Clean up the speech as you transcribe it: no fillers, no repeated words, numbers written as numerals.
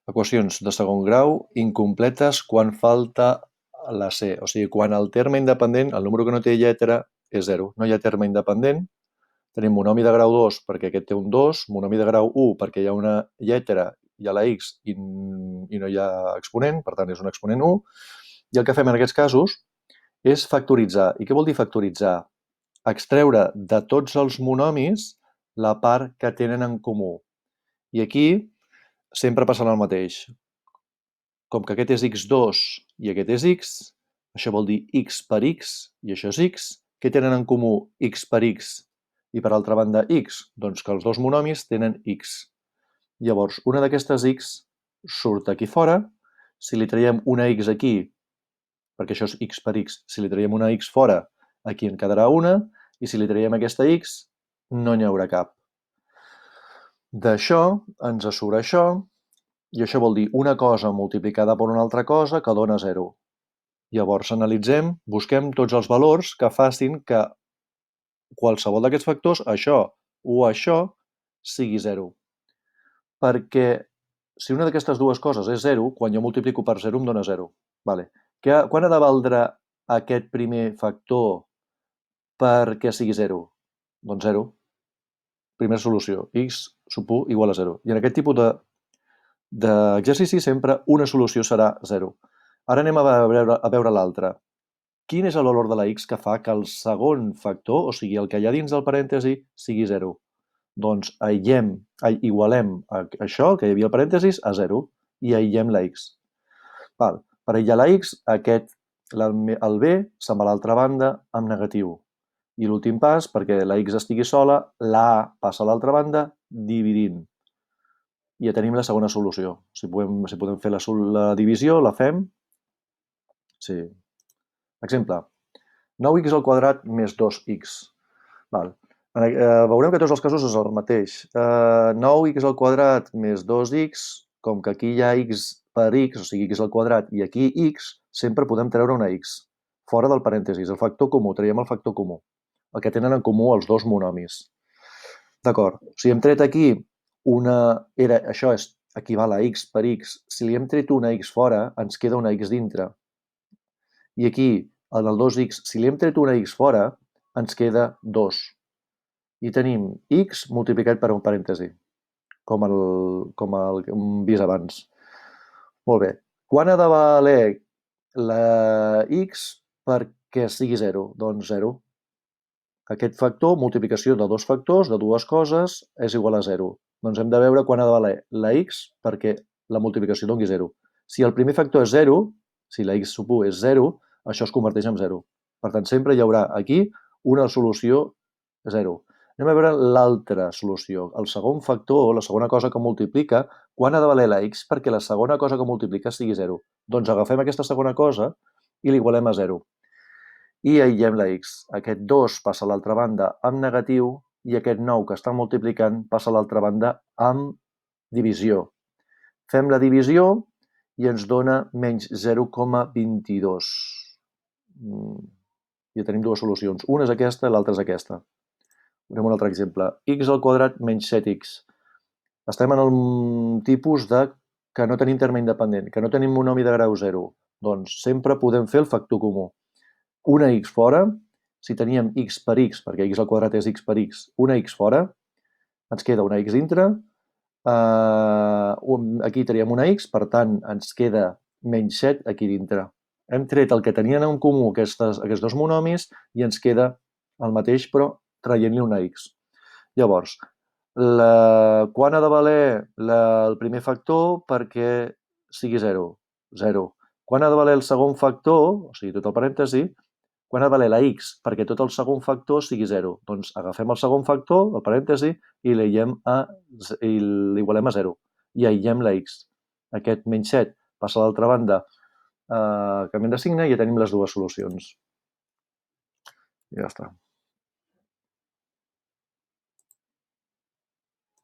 equacions de segon grau incompletes quan falta la C. O sigui, quan el terme independent, el número que no té lletra, és 0. No hi ha terme independent. Tenim monomi de grau 2 perquè aquest té un 2, monomi de grau 1 perquè hi ha una lletra, hi ha la x i no hi ha exponent, per tant és un exponent 1. I el que fem en aquests casos és factoritzar. I què vol dir factoritzar? Extreure de tots els monomis la part que tenen en comú. I aquí sempre passarà el mateix. Com que aquest és x2 i aquest és x, això vol dir x per x i això és x. Què tenen en comú x per x i per altra banda x? Doncs que els dos monomis tenen x. Llavors, una d'aquestes x surt aquí fora. Si li traiem una x aquí, perquè això és x per x, si li traiem una x fora, aquí en quedarà una, i si li traiem aquesta x, no n'hi haurà cap. D'això ens surt això, i això vol dir una cosa multiplicada per una altra cosa que dona 0. Llavors analitzem, busquem tots els valors que facin que qualsevol d'aquests factors, això o això, sigui 0. Perquè si una d'aquestes dues coses és 0, quan jo multiplico per 0 em dona 0. Vale. Quan ha de valdre aquest primer factor perquè sigui 0? Doncs 0. Primera solució, x sub 1 igual a 0. I en aquest tipus d'exercici sempre una solució serà 0. Ara anem a veure l'altra. Quin és el valor de la x que fa que el segon factor, o sigui, el que hi ha dins del parèntesi, sigui 0? Doncs igualem això, que hi havia al parèntesis, a 0, i aïllem la x. Per aïllar la x, el b se'n va a l'altra banda amb negatiu. I l'últim pas, perquè la x estigui sola, la a passa a l'altra banda dividint. I ja tenim la segona solució. Si podem fer la divisió, la fem. Sí. Exemple, 9x al quadrat més 2x. Veurem que tots els casos és el mateix. 9x al quadrat més 2x, com que aquí hi ha x per x, o sigui x al quadrat, i aquí x, sempre podem treure una x, fora del parèntesis, el factor comú, traiem el factor comú, el que tenen en comú els dos monomis. D'acord, si hem tret aquí això equival a x per x, si li hem tret una x fora, ens queda una x dintre. I aquí, en el 2x, si li hem tret una x fora, ens queda 2. I tenim x multiplicat per un parèntesi, com hem vist abans. Molt bé. Quan ha de valer la x perquè sigui 0? Doncs 0. Aquest factor, multiplicació de dos factors, de dues coses, és igual a 0. Doncs hem de veure quan ha de valer la x perquè la multiplicació doni 0. Si el primer factor és 0, si la x sub 1 és 0, això es converteix en 0. Per tant, sempre hi haurà aquí una solució 0. Anem a veure l'altra solució. El segon factor, la segona cosa que multiplica, quan ha de valer la x perquè la segona cosa que multiplica sigui 0? Doncs agafem aquesta segona cosa i l'igualem a 0. I aïllem la x. Aquest 2 passa a l'altra banda amb negatiu i aquest 9 que està multiplicant passa a l'altra banda amb divisió. Fem la divisió i ens dona menys 0,22. Ja tenim dues solucions. Una és aquesta i l'altra és aquesta. Veurem un altre exemple. X al quadrat menys 7x. Estem en el tipus que no tenim terme independent, que no tenim monomi de grau 0. Doncs sempre podem fer el factor comú. Una x fora, si teníem x per x, perquè x al quadrat és x per x, una x fora, ens queda una x dintre, aquí teníem una x, per tant ens queda menys 7 aquí dintre. Hem tret el que tenien en comú aquests dos monomis i ens queda el mateix, però traient-li una x. Llavors, quan ha de valer el primer factor perquè sigui 0? 0. Quan ha de valer el segon factor, o sigui, tot el parèntesi, quan ha de valer la x perquè tot el segon factor sigui 0? Doncs agafem el segon factor, el parèntesi, i l'igualem a 0. I aïllem la x. Aquest menys 7 passa a l'altra banda, canviem de signe i ja tenim les dues solucions. I ja està.